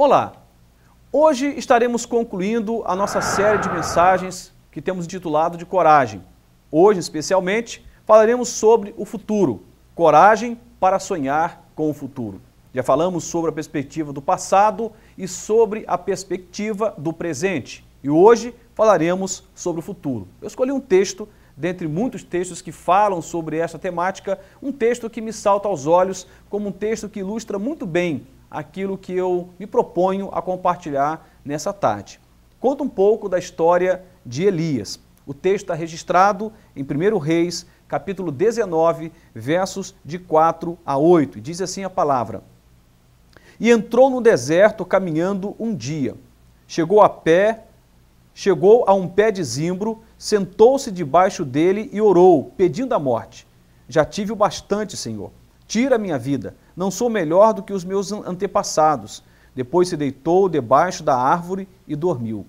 Olá! Hoje estaremos concluindo a nossa série de mensagens que temos intitulado de Coragem. Hoje, especialmente, falaremos sobre o futuro, coragem para sonhar com o futuro. Já falamos sobre a perspectiva do passado e sobre a perspectiva do presente. E hoje falaremos sobre o futuro. Eu escolhi um texto, dentre muitos textos que falam sobre esta temática, um texto que me salta aos olhos como um texto que ilustra muito bem aquilo que eu me proponho a compartilhar nessa tarde. Conta um pouco da história de Elias. O texto está registrado em 1 Reis, capítulo 19, versos de 4 a 8. E diz assim a palavra: E entrou no deserto caminhando um dia. Chegou a um pé de zimbro, sentou-se debaixo dele e orou, pedindo a morte. Já tive o bastante, Senhor. Tira a minha vida. Não sou melhor do que os meus antepassados. Depois se deitou debaixo da árvore e dormiu.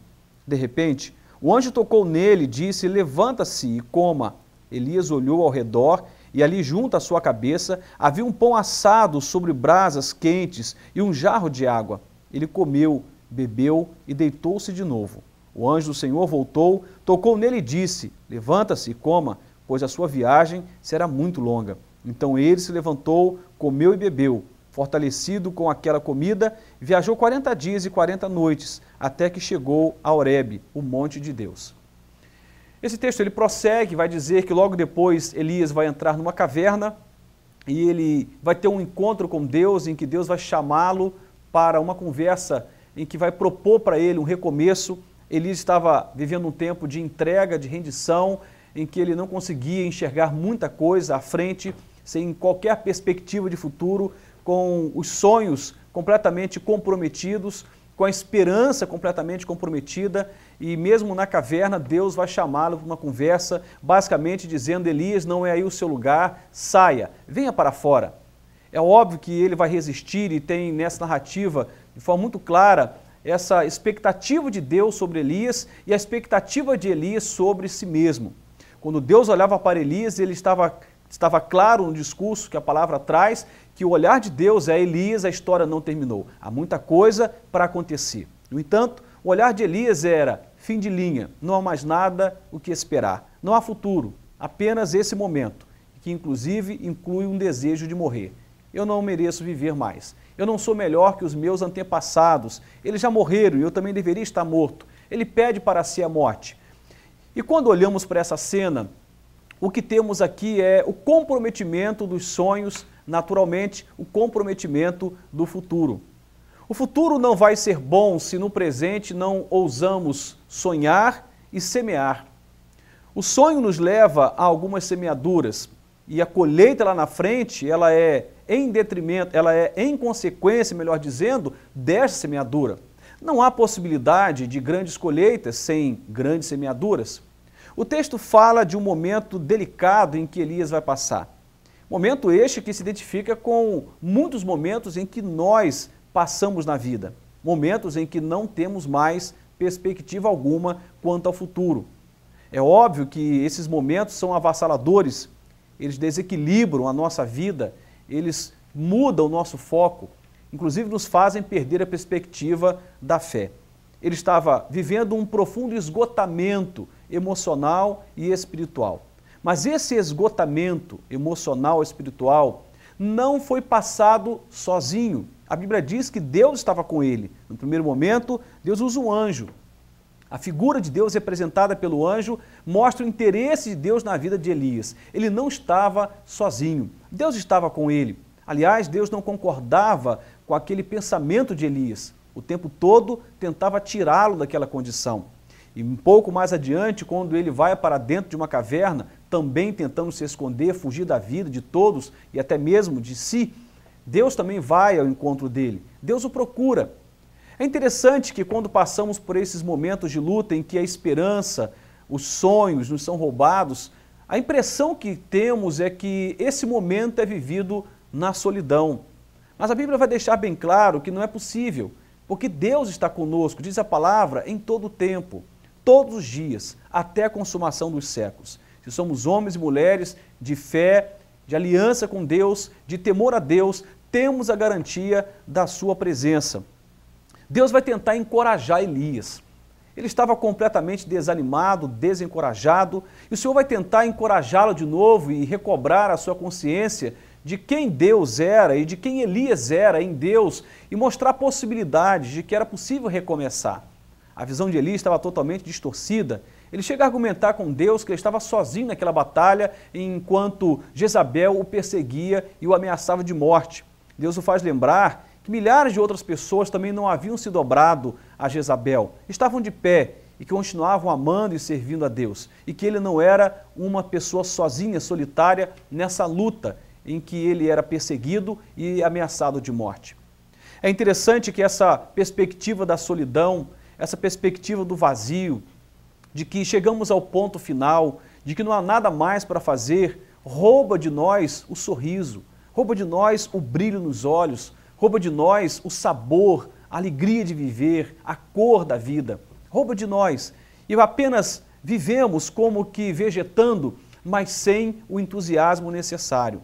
De repente, o anjo tocou nele e disse: Levanta-se e coma. Elias olhou ao redor e ali junto à sua cabeça havia um pão assado sobre brasas quentes e um jarro de água. Ele comeu, bebeu e deitou-se de novo. O anjo do Senhor voltou, tocou nele e disse: Levanta-se e coma, pois a sua viagem será muito longa. Então ele se levantou, comeu e bebeu. Fortalecido com aquela comida, viajou 40 dias e 40 noites, até que chegou a Horebe, o monte de Deus. Esse texto ele prossegue, vai dizer que logo depois Elias vai entrar numa caverna e ele vai ter um encontro com Deus, em que Deus vai chamá-lo para uma conversa em que vai propor para ele um recomeço. Elias estava vivendo um tempo de entrega, de rendição, em que ele não conseguia enxergar muita coisa à frente, sem qualquer perspectiva de futuro, com os sonhos completamente comprometidos, com a esperança completamente comprometida, e mesmo na caverna Deus vai chamá-lo para uma conversa, basicamente dizendo: Elias, não é aí o seu lugar, saia, venha para fora. É óbvio que ele vai resistir e tem nessa narrativa, de forma muito clara, essa expectativa de Deus sobre Elias e a expectativa de Elias sobre si mesmo. Quando Deus olhava para Elias, ele estava claro no discurso que a palavra traz, que o olhar de Deus é: Elias, a história não terminou. Há muita coisa para acontecer. No entanto, o olhar de Elias era fim de linha, não há mais nada o que esperar. Não há futuro, apenas esse momento, que inclusive inclui um desejo de morrer. Eu não mereço viver mais. Eu não sou melhor que os meus antepassados. Eles já morreram e eu também deveria estar morto. Ele pede para si a morte. E quando olhamos para essa cena, o que temos aqui é o comprometimento dos sonhos, naturalmente, o comprometimento do futuro. O futuro não vai ser bom se no presente não ousamos sonhar e semear. O sonho nos leva a algumas semeaduras e a colheita lá na frente, ela é em detrimento, ela é em consequência, melhor dizendo, dessa semeadura. Não há possibilidade de grandes colheitas sem grandes semeaduras. O texto fala de um momento delicado em que Elias vai passar. Momento este que se identifica com muitos momentos em que nós passamos na vida. Momentos em que não temos mais perspectiva alguma quanto ao futuro. É óbvio que esses momentos são avassaladores, eles desequilibram a nossa vida, eles mudam o nosso foco, inclusive nos fazem perder a perspectiva da fé. Ele estava vivendo um profundo esgotamento emocional e espiritual. Mas esse esgotamento emocional e espiritual não foi passado sozinho. A Bíblia diz que Deus estava com ele. No primeiro momento, Deus usa um anjo. A figura de Deus representada pelo anjo mostra o interesse de Deus na vida de Elias. Ele não estava sozinho. Deus estava com ele. Aliás, Deus não concordava com aquele pensamento de Elias. O tempo todo tentava tirá-lo daquela condição. E um pouco mais adiante, quando ele vai para dentro de uma caverna, também tentando se esconder, fugir da vida de todos e até mesmo de si, Deus também vai ao encontro dele. Deus o procura. É interessante que quando passamos por esses momentos de luta em que a esperança, os sonhos nos são roubados, a impressão que temos é que esse momento é vivido na solidão. Mas a Bíblia vai deixar bem claro que não é possível, porque Deus está conosco, diz a palavra, em todo o tempo, todos os dias, até a consumação dos séculos. Se somos homens e mulheres de fé, de aliança com Deus, de temor a Deus, temos a garantia da sua presença. Deus vai tentar encorajar Elias. Ele estava completamente desanimado, desencorajado, e o Senhor vai tentar encorajá-lo de novo e recobrar a sua consciência de quem Deus era e de quem Elias era em Deus e mostrar possibilidades de que era possível recomeçar. A visão de Elias estava totalmente distorcida. Ele chega a argumentar com Deus que ele estava sozinho naquela batalha enquanto Jezabel o perseguia e o ameaçava de morte. Deus o faz lembrar que milhares de outras pessoas também não haviam se dobrado a Jezabel, estavam de pé e que continuavam amando e servindo a Deus, e que ele não era uma pessoa sozinha, solitária, nessa luta em que ele era perseguido e ameaçado de morte. É interessante que essa perspectiva da solidão, essa perspectiva do vazio, de que chegamos ao ponto final, de que não há nada mais para fazer, rouba de nós o sorriso, rouba de nós o brilho nos olhos, rouba de nós o sabor, a alegria de viver, a cor da vida, rouba de nós e apenas vivemos como que vegetando, mas sem o entusiasmo necessário.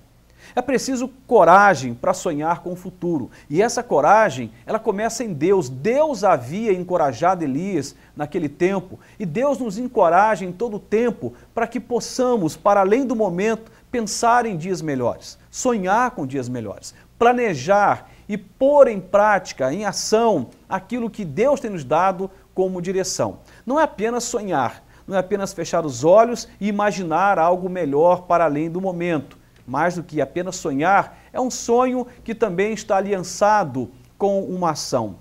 É preciso coragem para sonhar com o futuro. E essa coragem, ela começa em Deus. Deus havia encorajado Elias naquele tempo e Deus nos encoraja em todo o tempo para que possamos, para além do momento, pensar em dias melhores, sonhar com dias melhores, planejar e pôr em prática, em ação, aquilo que Deus tem nos dado como direção. Não é apenas sonhar, não é apenas fechar os olhos e imaginar algo melhor para além do momento. Mais do que apenas sonhar, é um sonho que também está aliançado com uma ação,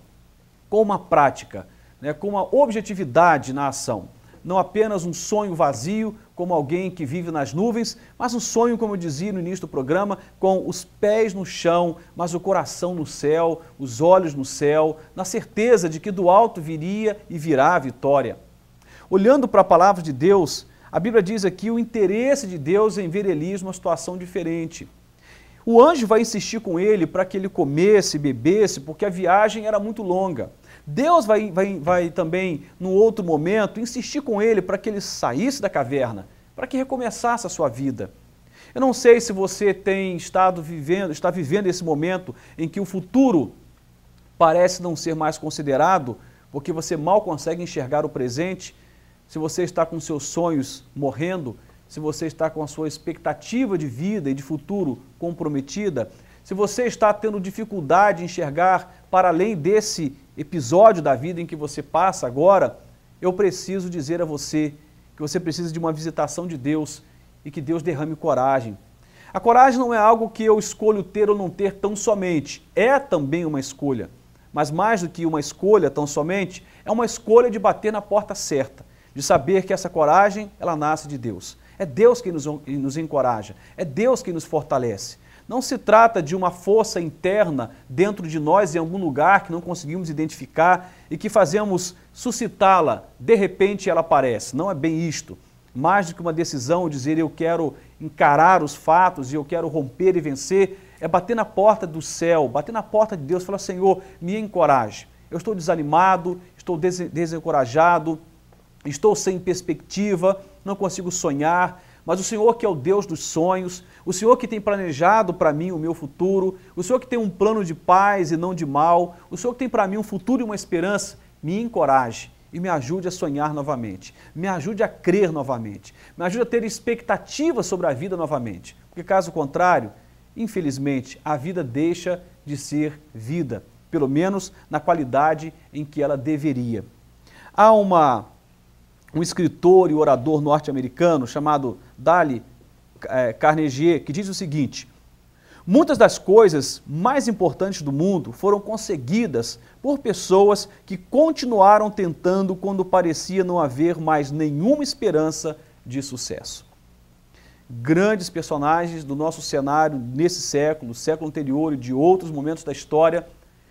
com uma prática, com uma objetividade na ação. Não apenas um sonho vazio, como alguém que vive nas nuvens, mas um sonho, como eu dizia no início do programa, com os pés no chão, mas o coração no céu, os olhos no céu, na certeza de que do alto viria e virá a vitória. Olhando para a palavra de Deus, a Bíblia diz aqui o interesse de Deus em ver Elias numa situação diferente. O anjo vai insistir com ele para que ele comesse, bebesse, porque a viagem era muito longa. Deus vai também, num outro momento, insistir com ele para que ele saísse da caverna, para que recomeçasse a sua vida. Eu não sei se você está vivendo esse momento em que o futuro parece não ser mais considerado, porque você mal consegue enxergar o presente, se você está com seus sonhos morrendo, se você está com a sua expectativa de vida e de futuro comprometida, se você está tendo dificuldade em enxergar para além desse episódio da vida em que você passa agora, eu preciso dizer a você que você precisa de uma visitação de Deus e que Deus derrame coragem. A coragem não é algo que eu escolho ter ou não ter tão somente, é também uma escolha, mas mais do que uma escolha tão somente, é uma escolha de bater na porta certa, de saber que essa coragem, ela nasce de Deus. É Deus quem nos encoraja, é Deus quem nos fortalece. Não se trata de uma força interna dentro de nós em algum lugar que não conseguimos identificar e que fazemos suscitá-la, de repente ela aparece. Não é bem isto. Mais do que uma decisão, dizer eu quero encarar os fatos e eu quero romper e vencer, é bater na porta do céu, bater na porta de Deus e falar, Senhor, me encoraje. Eu estou desanimado, estou desencorajado, estou sem perspectiva, não consigo sonhar, mas o Senhor que é o Deus dos sonhos, o Senhor que tem planejado para mim o meu futuro, o Senhor que tem um plano de paz e não de mal, o Senhor que tem para mim um futuro e uma esperança, me encoraje e me ajude a sonhar novamente, me ajude a crer novamente, me ajude a ter expectativas sobre a vida novamente, porque caso contrário, infelizmente, a vida deixa de ser vida, pelo menos na qualidade em que ela deveria. Há um escritor e orador norte-americano chamado Dale Carnegie, que diz o seguinte: muitas das coisas mais importantes do mundo foram conseguidas por pessoas que continuaram tentando quando parecia não haver mais nenhuma esperança de sucesso. Grandes personagens do nosso cenário nesse século, século anterior e de outros momentos da história,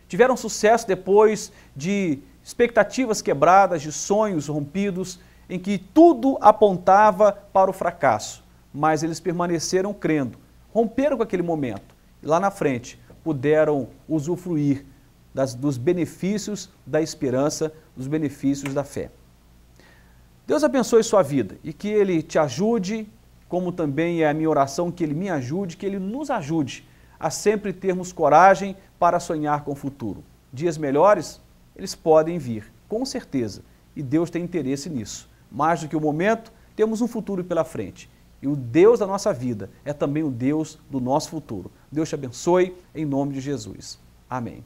tiveram sucesso depois de expectativas quebradas, de sonhos rompidos, em que tudo apontava para o fracasso, mas eles permaneceram crendo, romperam com aquele momento e lá na frente puderam usufruir dos benefícios da esperança, dos benefícios da fé. Deus abençoe sua vida e que Ele te ajude, como também é a minha oração, que Ele me ajude, que Ele nos ajude a sempre termos coragem para sonhar com o futuro. Dias melhores eles podem vir, com certeza. E Deus tem interesse nisso. Mais do que o momento, temos um futuro pela frente. E o Deus da nossa vida é também o Deus do nosso futuro. Deus te abençoe, em nome de Jesus. Amém.